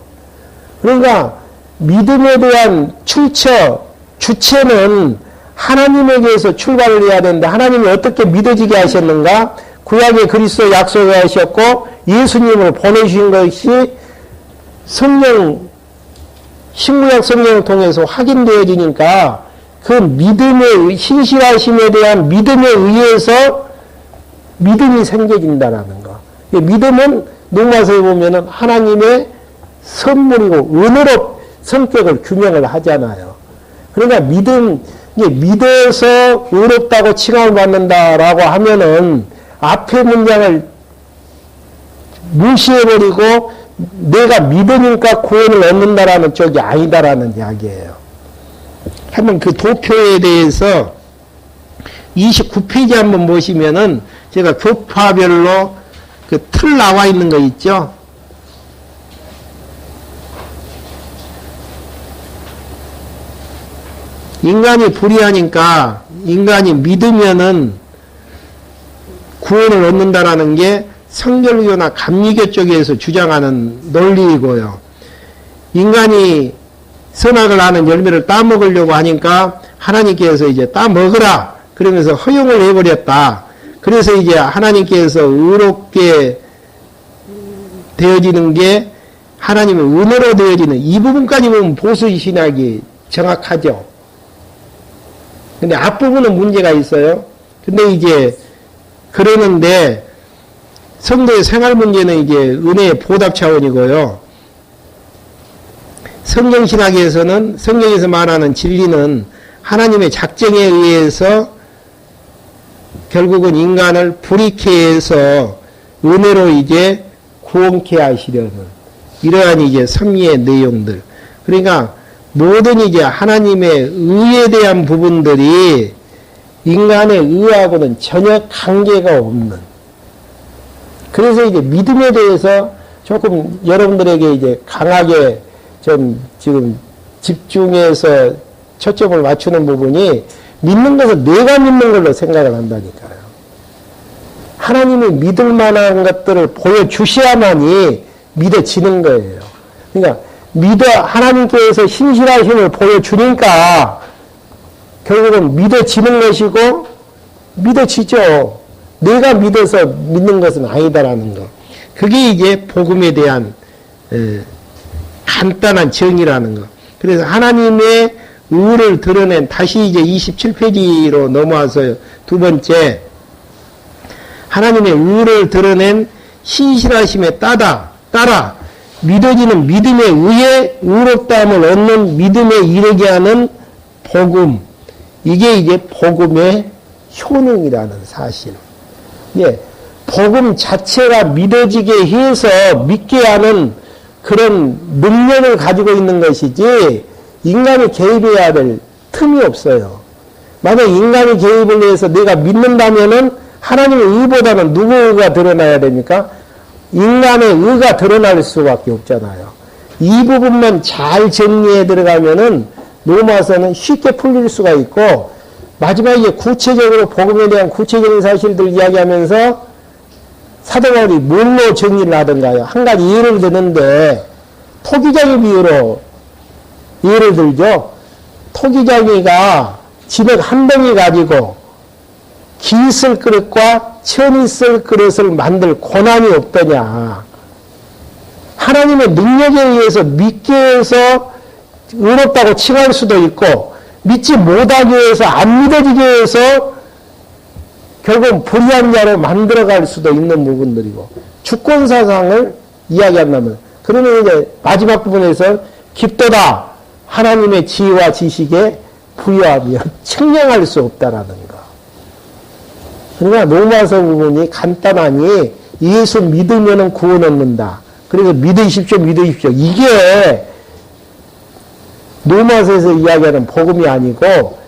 그러니까 믿음에 대한 주체는 하나님에게서 출발을 해야 되는데 하나님이 어떻게 믿어지게 하셨는가? 구약에 그리스도 약속을 하셨고 예수님을 보내주신 것이 신구약 성경을 통해서 확인되어지니까 그 믿음의 신실하심에 대한 믿음에 의해서 믿음이 생겨진다라는 거. 믿음은 농가서에 보면은 하나님의 선물이고 은혜로 성격을 규명을 하잖아요. 그러니까 믿어서 의롭다고 칭함을 받는다라고 하면은 앞의 문장을 무시해버리고 내가 믿으니까 구원을 얻는다라는 쪽이 아니다라는 이야기예요. 한번 그 도표에 대해서 29페이지 한번 보시면은 제가 교파별로 그 틀 나와 있는 거 있죠? 인간이 불의하니까 인간이 믿으면은 구원을 얻는다라는 게 성결교나 감리교 쪽에서 주장하는 논리이고요. 인간이 선악을 하는 열매를 따먹으려고 하니까 하나님께서 이제 따먹으라 그러면서 허용을 해버렸다. 그래서 이제 하나님께서 의롭게 되어지는 게 하나님의 은혜로 되어지는 이 부분까지 보면 보수 신학이 정확하죠. 근데 앞부분은 문제가 있어요. 근데 이제 그러는데 성도의 생활 문제는 이제 은혜의 보답 차원이고요. 성경신학에서는 성경에서 말하는 진리는 하나님의 작정에 의해서 결국은 인간을 불의케 해서 은혜로 이제 구원케 하시려는 이러한 이제 섭리의 내용들. 그러니까 모든 이제 하나님의 의에 대한 부분들이 인간의 의하고는 전혀 관계가 없는. 그래서 이제 믿음에 대해서 조금 여러분들에게 이제 강하게 좀 지금 집중해서 초점을 맞추는 부분이 믿는 것은 내가 믿는 걸로 생각을 한다니까요. 하나님이 믿을 만한 것들을 보여주셔야만이 믿어지는 거예요. 그러니까 하나님께서 신실하심을 보여주니까 결국은 믿어지는 것이고 믿어지죠. 내가 믿어서 믿는 것은 아니다라는 거. 그게 이제 복음에 대한 간단한 정의라는 거. 그래서 하나님의 의를 드러낸 다시 이제 27페이지로 넘어와서 두 번째 하나님의 의를 드러낸 신실하심에 따라 믿어지는 믿음에 의해 의롭다함을 얻는 믿음에 이르게 하는 복음. 이게 이제 복음의 효능이라는 사실. 예, 복음 자체가 믿어지게 해서 믿게 하는 그런 능력을 가지고 있는 것이지 인간이 개입해야 될 틈이 없어요. 만약 인간이 개입을 해서 내가 믿는다면은 하나님의 의보다는 누구의 의가 드러나야 됩니까? 인간의 의가 드러날 수밖에 없잖아요. 이 부분만 잘 정리해 들어가면은 로마서는 쉽게 풀릴 수가 있고 마지막에 구체적으로 복음에 대한 구체적인 사실들 이야기하면서 사도 바울이 뭘로 정리를 하던가요? 한 가지 예를 드는데 토기장이 비유로 예를 들죠. 토기장이가 집에 한 덩이 가지고 기 쓸 그릇과 천이 쓸 그릇을 만들 고난이 없더냐. 하나님의 능력에 의해서 믿게 해서 의롭다고 칭할 수도 있고 믿지 못하게 해서 안 믿어지게 해서 결국은 불의한 자로 만들어갈 수도 있는 부분들이고, 주권사상을 이야기한다면, 그러면 이제 마지막 부분에서 깊도다 하나님의 지혜와 지식에 부여하며 측량할 수 없다라는 거. 그러니까 로마서 부분이 간단하니 예수 믿으면 구원 얻는다. 그래서 믿으십시오, 믿으십시오. 이게 로마서에서 이야기하는 복음이 아니고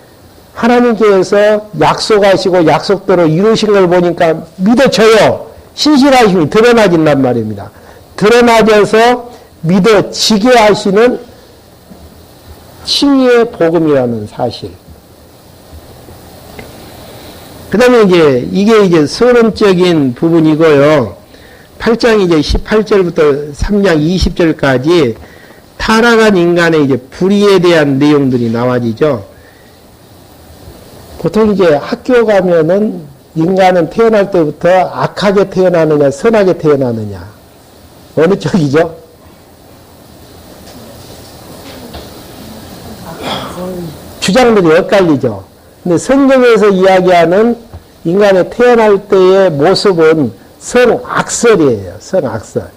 하나님께서 약속하시고 약속대로 이루신 걸 보니까 믿어져요. 신실하심이 드러나진단 말입니다. 드러나져서 믿어지게 하시는 칭의의 복음이라는 사실. 그 다음에 이게 이제 서론적인 부분이고요. 8장 이제 18절부터 3장 20절까지 타락한 인간의 이제 불의에 대한 내용들이 나와지죠. 보통 이제 학교 가면은 인간은 태어날 때부터 악하게 태어나느냐, 선하게 태어나느냐. 어느 쪽이죠? 주장들이 엇갈리죠. 근데 성경에서 이야기하는 인간의 태어날 때의 모습은 성악설이에요. 성악설.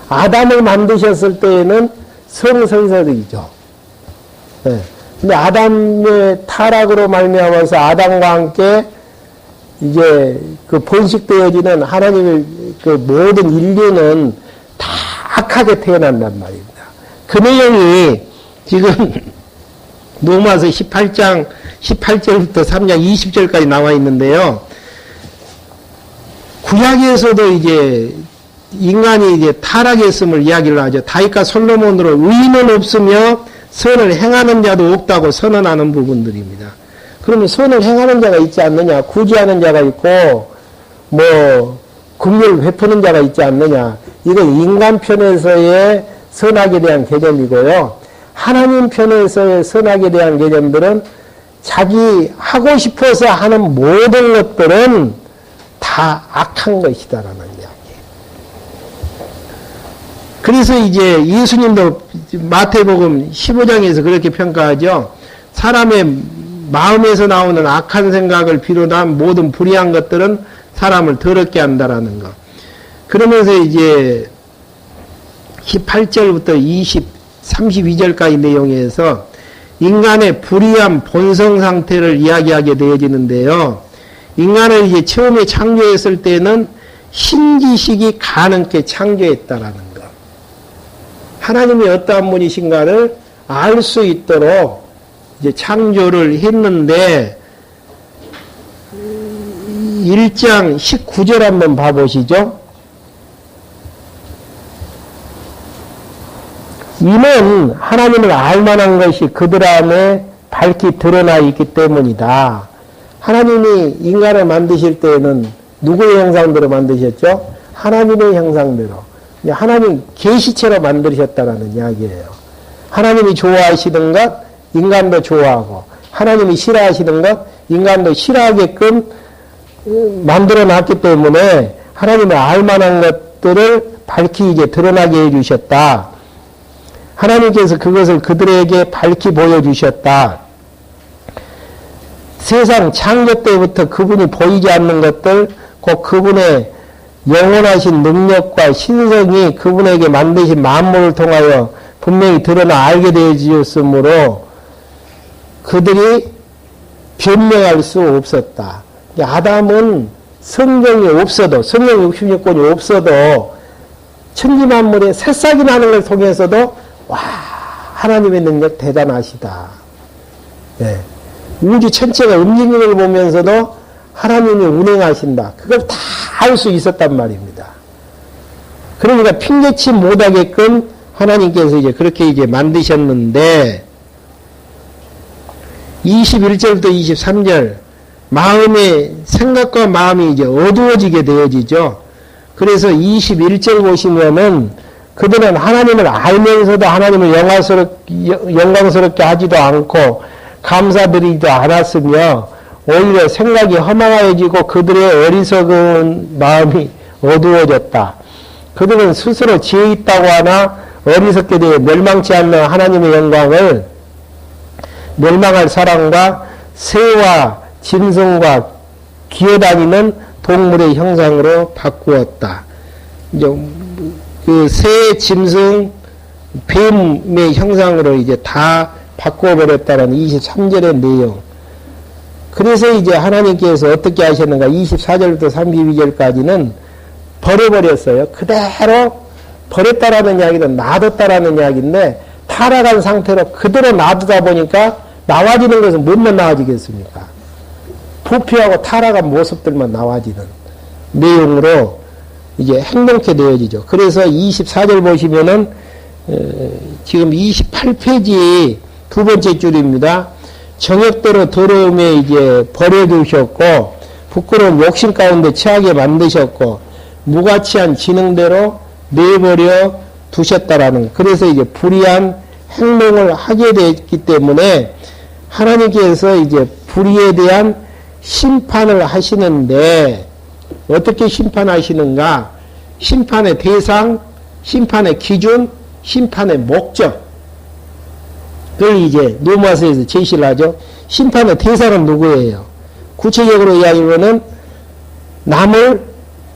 아담을 만드셨을 때에는 성선설이죠. 네. 근데 아담의 타락으로 말미암아서 아담과 함께 이제 그 번식되어지는 하나님의 그 모든 인류는 다 악하게 태어난단 말입니다. 그 내용이 지금 로마서 18장 18절부터 3장 20절까지 나와 있는데요. 구약에서도 이제 인간이 이제 타락했음을 이야기를 하죠. 다윗과 솔로몬으로 의인은 없으며 선을 행하는 자도 없다고 선언하는 부분들입니다. 그러면 선을 행하는 자가 있지 않느냐? 구제하는 자가 있고 뭐 긍휼을 베푸는 자가 있지 않느냐? 이건 인간 편에서의 선악에 대한 개념이고요. 하나님 편에서의 선악에 대한 개념들은 자기 하고 싶어서 하는 모든 것들은 다 악한 것이다라는 이야기. 그래서 이제 예수님도 마태복음 15장에서 그렇게 평가하죠. 사람의 마음에서 나오는 악한 생각을 비롯한 모든 불의한 것들은 사람을 더럽게 한다라는 거. 그러면서 이제 18절부터 32절까지 내용에서 인간의 불의한 본성 상태를 이야기하게 되어지는데요. 인간을 이제 처음에 창조했을 때는 신지식이 가능케 창조했다라는 것. 하나님이 어떠한 분이신가를 알 수 있도록 이제 창조를 했는데 1장 19절 한번 봐보시죠. 이는 하나님을 알만한 것이 그들 안에 밝히 드러나 있기 때문이다. 하나님이 인간을 만드실 때에는 누구의 형상대로 만드셨죠? 하나님의 형상대로. 하나님 계시체로 만드셨다라는 이야기예요. 하나님이 좋아하시는 것, 인간도 좋아하고, 하나님이 싫어하시는 것, 인간도 싫어하게끔 만들어 놨기 때문에 하나님의 알만한 것들을 밝히 이제 드러나게 해주셨다. 하나님께서 그것을 그들에게 밝히 보여주셨다. 세상 창조 때부터 그분이 보이지 않는 것들, 곧 그분의 영원하신 능력과 신성이 그분에게 만드신 만물을 통하여 분명히 드러나 알게 되어지었으므로 그들이 변명할 수 없었다. 아담은 성경이 없어도, 성경 66권이 없어도 천지만물의 새싹이 나는 걸 통해서도 와, 하나님의 능력 대단하시다. 네. 우주 전체가 움직이는 걸 보면서도 하나님이 운행하신다. 그걸 다 알 수 있었단 말입니다. 그러니까 핑계치 못하게끔 하나님께서 이제 그렇게 이제 만드셨는데 21절부터 23절 마음의 생각과 마음이 이제 어두워지게 되어지죠. 그래서 21절 보시면은 그들은 하나님을 알면서도 하나님을 영광스럽게 하지도 않고 감사드리지도 않았으며 오히려 생각이 허망해지고 그들의 어리석은 마음이 어두워졌다. 그들은 스스로 지혜 있다고 하나 어리석게 되어 멸망치 않는 하나님의 영광을 멸망할 사람과 새와 짐승과 기어다니는 동물의 형상으로 바꾸었다. 이제 그 새, 짐승, 뱀의 형상으로 이제 다 바꿔버렸다는 23절의 내용. 그래서 이제 하나님께서 어떻게 하셨는가? 24절부터 32절까지는 버려버렸어요. 그대로 버렸다라는 이야기는 놔뒀다라는 이야기인데, 타락한 상태로 그대로 놔두다 보니까 나와지는 것은 뭐만 나와지겠습니까? 부패하고 타락한 모습들만 나와지는 내용으로 이제 행동케 되어지죠. 그래서 24절 보시면은 지금 28페이지 두 번째 줄입니다. 정욕대로 더러움에 이제 버려두셨고 부끄러운 욕심 가운데 처하게 만드셨고 무가치한 지능대로 내버려 두셨다라는, 그래서 이제 불의한 행동을 하게 됐기 때문에 하나님께서 이제 불의에 대한 심판을 하시는데, 어떻게 심판하시는가? 심판의 대상, 심판의 기준, 심판의 목적. 그걸 이제 로마서에서 제시를 하죠. 심판의 대상은 누구예요? 구체적으로 이야기하면은 남을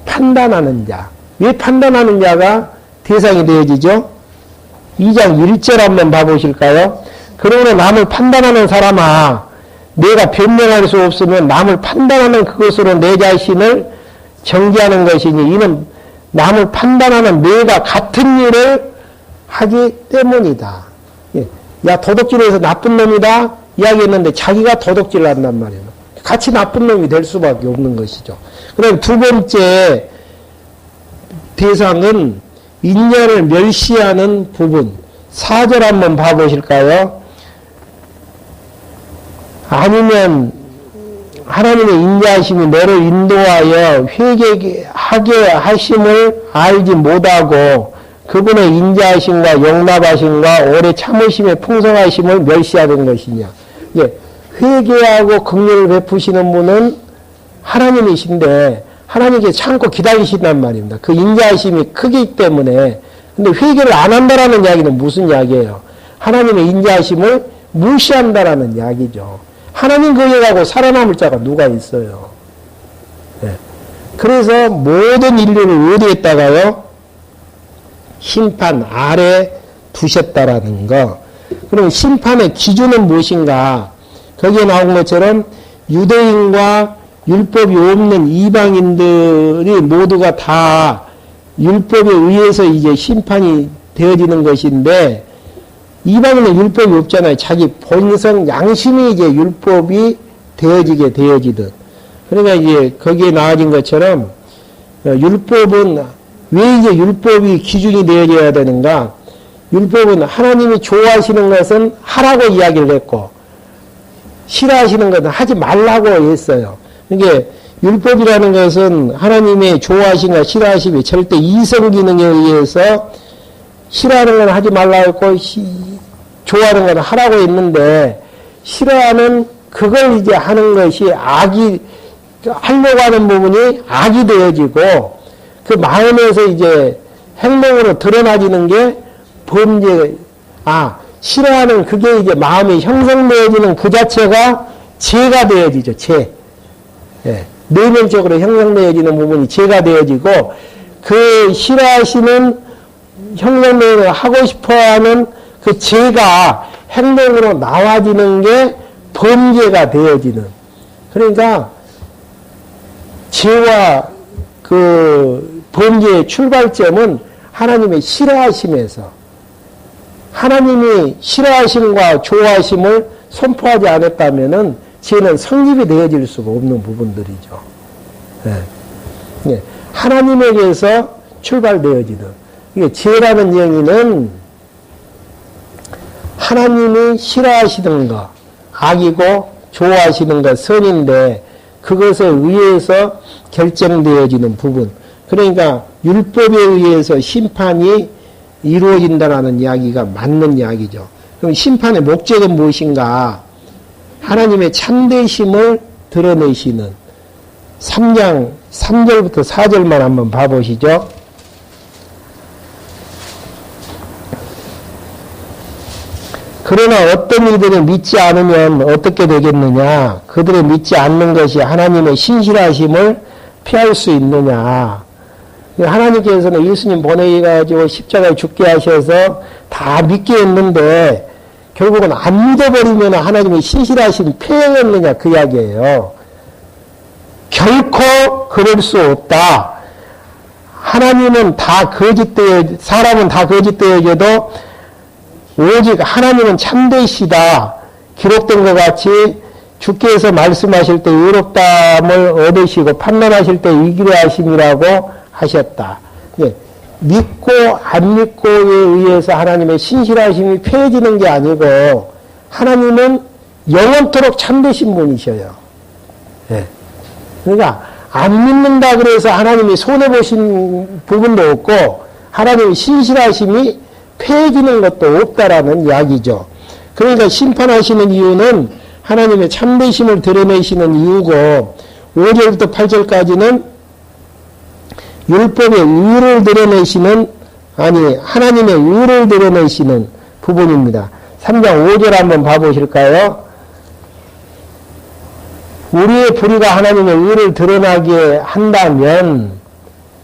판단하는 자. 왜 판단하는 자가 대상이 되어지죠? 2장 1절 한번 봐보실까요? 그러므로 남을 판단하는 사람아, 내가 변명할 수 없으면 남을 판단하는 그것으로 내 자신을 정죄하는 것이니, 이는 남을 판단하는 내가 같은 일을 하기 때문이다. 예. 야, 도둑질해서 나쁜 놈이다 이야기했는데 자기가 도둑질을 한단 말이에요. 같이 나쁜 놈이 될 수밖에 없는 것이죠. 그럼 두 번째 대상은 인연을 멸시하는 부분. 4절 한번 봐보실까요? 아니면 하나님의 인자하심이 너를 인도하여 회개하게 하심을 알지 못하고 그분의 인자하심과 용납하심과 오래 참으심의 풍성하심을 멸시하던 것이냐. 예, 회개하고 긍휼을 베푸시는 분은 하나님이신데 하나님께 참고 기다리신단 말입니다. 그 인자하심이 크기 때문에. 근데 회개를 안 한다라는 이야기는 무슨 이야기예요? 하나님의 인자하심을 무시한다라는 이야기죠. 하나님 거기에 가고 살아남을 자가 누가 있어요? 네. 그래서 모든 인류를 어디에다가요? 심판 아래 두셨다라는 거. 그럼 심판의 기준은 무엇인가? 거기에 나온 것처럼 유대인과 율법이 없는 이방인들이 모두가 다 율법에 의해서 이제 심판이 되어지는 것인데, 이방인은 율법이 없잖아요. 자기 본성 양심이 이제 율법이 되어지게 되어지듯. 그러니까 이제 거기에 나와진 것처럼 율법은 왜 이제 율법이 기준이 되어져야 되는가? 율법은 하나님이 좋아하시는 것은 하라고 이야기를 했고 싫어하시는 것은 하지 말라고 했어요. 그러니까 율법이라는 것은 하나님의 좋아하심과 싫어하심이 절대 이성 기능에 의해서 싫어하는 건 하지 말라고 했고 좋아하는 건 하라고 했는데, 싫어하는 그걸 이제 하는 것이 악이, 하려고 하는 부분이 악이 되어지고 그 마음에서 이제 행동으로 드러나지는 게 범죄, 싫어하는 그게 이제 마음이 형성되어지는 그 자체가 죄가 되어지죠. 죄. 예. 내면적으로 형성되어지는 부분이 죄가 되어지고, 그 싫어하시는 형성되어지는 하고 싶어하는 그 죄가 행동으로 나와지는 게 범죄가 되어지는. 그러니까 죄와 그 범죄의 출발점은 하나님의 싫어하심에서, 하나님이 싫어하심과 좋아하심을 선포하지 않았다면은 죄는 성립이 되어질 수가 없는 부분들이죠. 네. 네. 하나님에게서 출발되어지는. 이게 죄라는 영이는 하나님이 싫어하시는 것, 악이고 좋아하시는 것, 선인데 그것에 의해서 결정되어지는 부분. 그러니까 율법에 의해서 심판이 이루어진다는 이야기가 맞는 이야기죠. 그럼 심판의 목적은 무엇인가? 하나님의 참되심을 드러내시는 3장 3절부터 4절만 한번 봐보시죠. 그러나 어떤 이들이 믿지 않으면 어떻게 되겠느냐? 그들이 믿지 않는 것이 하나님의 신실하심을 피할 수 있느냐? 하나님께서는 예수님 보내가지고 십자가에 죽게 하셔서 다 믿게 했는데 결국은 안 믿어버리면 하나님의 신실하심이 폐행했느냐 그 이야기예요. 결코 그럴 수 없다. 하나님은 다 거짓되어, 사람은 다 거짓되어져도 오직 하나님은 참되시다. 기록된 것 같이 주께서 말씀하실 때 의롭다함을 얻으시고 판단하실 때 이기려 하심이라고 하셨다. 예, 믿고 안 믿고에 의해서 하나님의 신실하심이 폐해지는 게 아니고 하나님은 영원토록 참되신 분이셔요. 예. 그러니까 안 믿는다 그래서 하나님이 손해보신 부분도 없고 하나님의 신실하심이 폐해지는 것도 없다라는 이야기죠. 그러니까 심판하시는 이유는 하나님의 참되심을 드러내시는 이유고 5절부터 8절까지는 율법의 의를 드러내시는 하나님의 의를 드러내시는 부분입니다. 3장 5절 한번 봐보실까요? 우리의 불의가 하나님의 의를 드러나게 한다면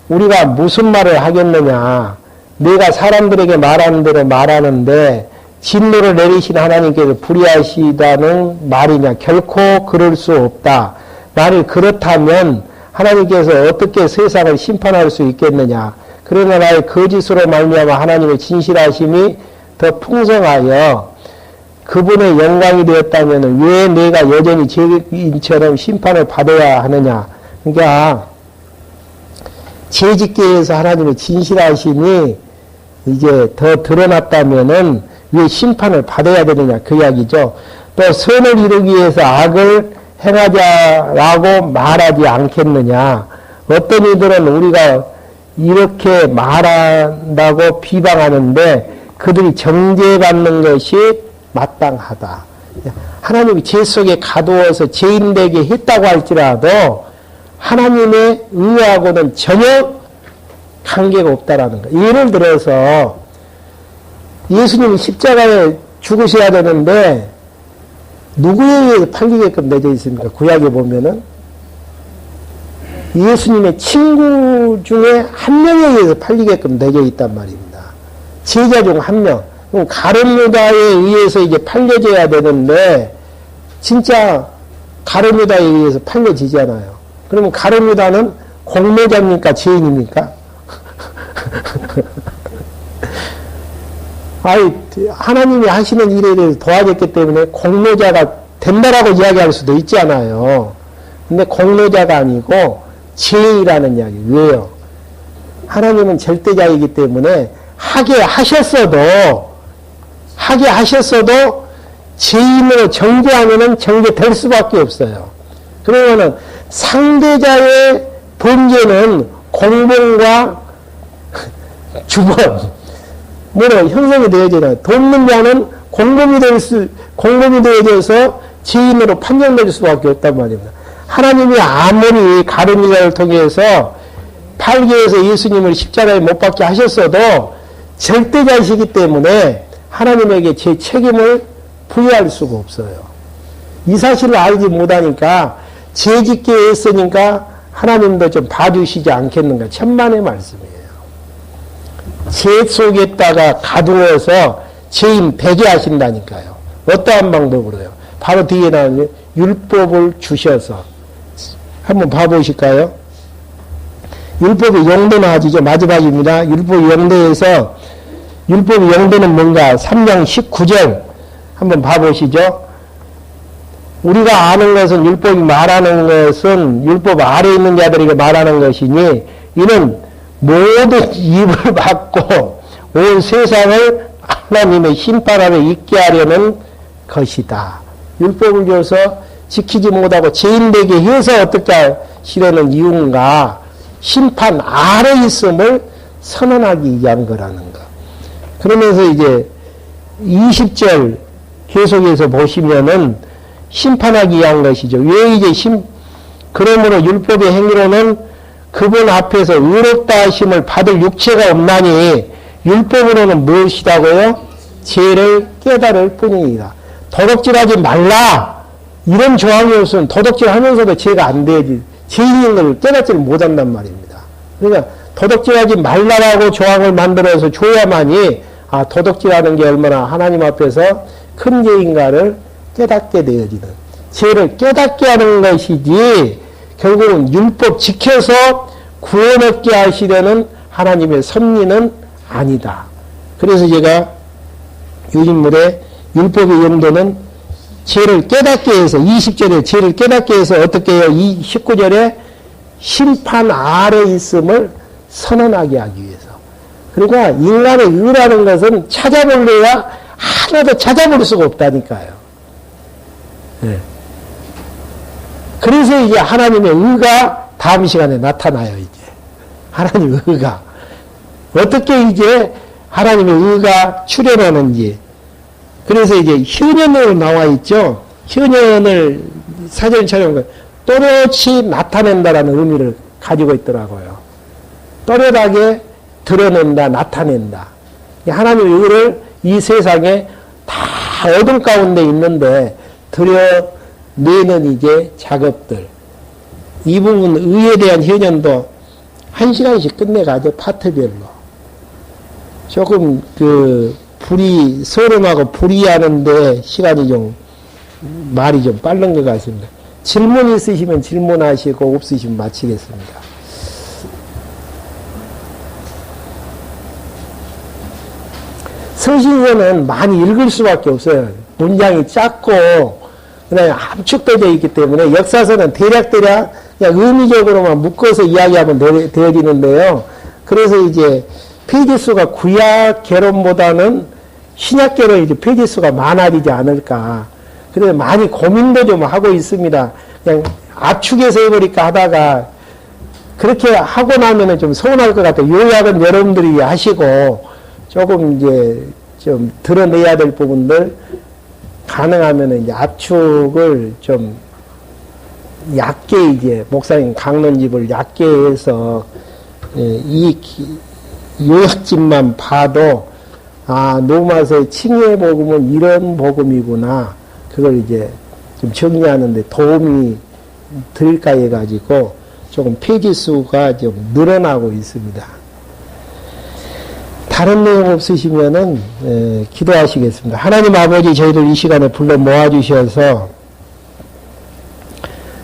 우리가 무슨 말을 하겠느냐? 내가 사람들에게 말하는 대로 말하는데 진노를 내리신 하나님께서 불의하시다는 말이냐? 결코 그럴 수 없다. 만일 그렇다면 하나님께서 어떻게 세상을 심판할 수 있겠느냐? 그러나 나의 거짓으로 말미암아 하나님의 진실하심이 더 풍성하여 그분의 영광이 되었다면 왜 내가 여전히 죄인처럼 심판을 받아야 하느냐? 그러니까 죄짓게 해서 하나님의 진실하심이 이제 더 드러났다면은 왜 심판을 받아야 되느냐? 그 이야기죠. 또 선을 이루기 위해서 악을 행하자라고 말하지 않겠느냐? 어떤 이들은 우리가 이렇게 말한다고 비방하는데 그들이 정죄받는 것이 마땅하다. 하나님이 죄 속에 가두어서 죄인되게 했다고 할지라도 하나님의 의하고는 전혀 관계가 없다라는 거. 예를 들어서 예수님이 십자가에 죽으셔야 되는데 누구에 의해서 팔리게끔 내져 있습니까? 구약에 보면은 예수님의 친구 중에 한 명에 의해서 팔리게끔 내져 있단 말입니다. 제자 중 한 명. 그럼 가룟 유다에 의해서 이제 팔려져야 되는데 진짜 가룟 유다에 의해서 팔려지잖아요. 그러면 가룟 유다는 공모자입니까? 죄인입니까? 하나님이 하시는 일에 대해서 도와줬기 때문에 공로자가 된다라고 이야기할 수도 있잖아요. 근데 공로자가 아니고 죄인이라는 이야기. 왜요? 하나님은 절대자이기 때문에 하게 하셨어도 죄인으로 정죄하면은 정죄될 수밖에 없어요. 그러면은 상대자의 범죄는 공범과 주범 뭐로 형성이 되어지나요? 돕는 자는 공범이 되어져서 죄인으로 판정될 수밖에 없단 말입니다. 하나님이 아무리 가룟 유다를 통해서 팔게 해서 예수님을 십자가에 못 박게 하셨어도 절대자이시기 때문에 하나님에게 제 책임을 부여할 수가 없어요. 이 사실을 알지 못하니까 죄짓게 했으니까 하나님도 좀 봐주시지 않겠는가. 천만의 말씀이에요. 죄 속에다가 가두어서 죄인 되게 하신다니까요. 어떠한 방법으로요? 바로 뒤에 나오는 율법을 주셔서 한번 봐보실까요? 율법의 용도는 아주죠. 마지막입니다. 율법의 용도에서 율법의 용도는 뭔가 3장 19절 한번 봐보시죠. 우리가 아는 것은 율법이 말하는 것은 율법 아래에 있는 자들에게 말하는 것이니 이는 모든 입을 막고 온 세상을 하나님의 심판 아래 있게 하려는 것이다. 율법을 줘서 지키지 못하고 죄인되게 해서 어떻게 하시려는 이유인가? 심판 아래 있음을 선언하기 위한 거라는 거. 그러면서 이제 20절 계속해서 보시면은 심판하기 위한 것이죠. 왜 이제 그러므로 율법의 행위로는 그분 앞에서 의롭다 하심을 받을 육체가 없나니 율법으로는 무엇이라고요? 죄를 깨달을 뿐입니다. 도덕질하지 말라 이런 조항이 없으면 도덕질하면서도 죄가 안 되지 죄인인 걸 깨닫지를 못한단 말입니다. 그러니까 도덕질하지 말라라고 조항을 만들어서 줘야만이 도덕질하는 게 얼마나 하나님 앞에서 큰 죄인가를 깨닫게 되어지는 죄를 깨닫게 하는 것이지 결국은 율법 지켜서 구원 얻게 하시려는 하나님의 섭리는 아니다. 그래서 제가 요즘물에 율법의 용도는 죄를 깨닫게 해서 20절에 죄를 깨닫게 해서 어떻게 해요? 19절에 심판 아래 있음을 선언하게 하기 위해서. 그러니까 인간의 의라는 것은 찾아볼래야 하나도 찾아볼 수가 없다니까요. 네. 그래서 이제 하나님의 의가 다음 시간에 나타나요, 이제. 하나님의 의가. 어떻게 이제 하나님의 의가 출현하는지. 그래서 이제 현현으로 나와 있죠. 현현을 사전 촬영한 또렷이 나타낸다라는 의미를 가지고 있더라고요. 또렷하게 드러낸다, 나타낸다. 하나님의 의를 이 세상에 다 어둠 가운데 있는데 드러내는 이제 작업들. 이 부분 의에 대한 현현도 1시간씩 끝내가죠. 파트별로. 조금 불이 서름하고 불이하는데 시간이 좀 말이 좀 빠른 것 같습니다. 질문 있으시면 질문하시고 없으시면 마치겠습니다. 서신서는 많이 읽을 수밖에 없어요. 문장이 작고 그다음에 압축되어 있기 때문에 역사서는 대략 그냥 의미적으로만 묶어서 이야기하면 되어지는데요. 그래서 이제 페이지 수가 구약 개론보다는 신약 개론이 이제 페이지 수가 많아지지 않을까. 그래서 많이 고민도 좀 하고 있습니다. 그냥 압축해서 해버릴까 하다가 그렇게 하고 나면은 좀 서운할 것 같아요. 요약은 여러분들이 하시고 조금 이제 좀 드러내야 될 부분들 가능하면은 이제 압축을 좀 얇게 이제 목사님 강론집을 얇게 해서 이 요약집만 봐도 노마서의 칭의 복음은 이런 복음이구나. 그걸 이제 좀 정리하는데 도움이 될까 해가지고 조금 페이지 수가 좀 늘어나고 있습니다. 다른 내용 없으시면은 기도하시겠습니다. 하나님 아버지 저희들 이 시간에 불러 모아주셔서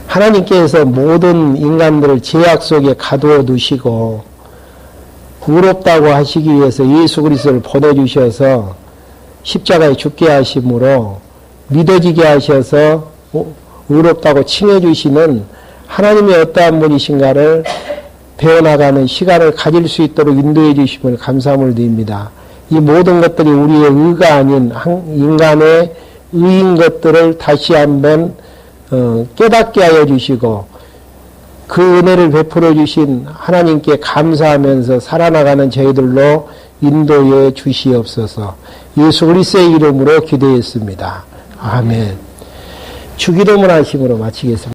하나님께서 모든 인간들을 죄악 속에 가두어 두시고 의롭다고 하시기 위해서 예수 그리스도를 보내주셔서 십자가에 죽게 하심으로 믿어지게 하셔서 의롭다고 칭해 주시는 하나님의 어떠한 분이신가를 배워나가는 시간을 가질 수 있도록 인도해 주심을 감사함을 드립니다. 이 모든 것들이 우리의 의가 아닌 인간의 의인 것들을 다시 한번 깨닫게 하여 주시고 그 은혜를 베풀어 주신 하나님께 감사하면서 살아나가는 저희들로 인도해 주시옵소서. 예수 그리스도의 이름으로 기도했습니다. 아멘. 주기도문 하심으로 마치겠습니다.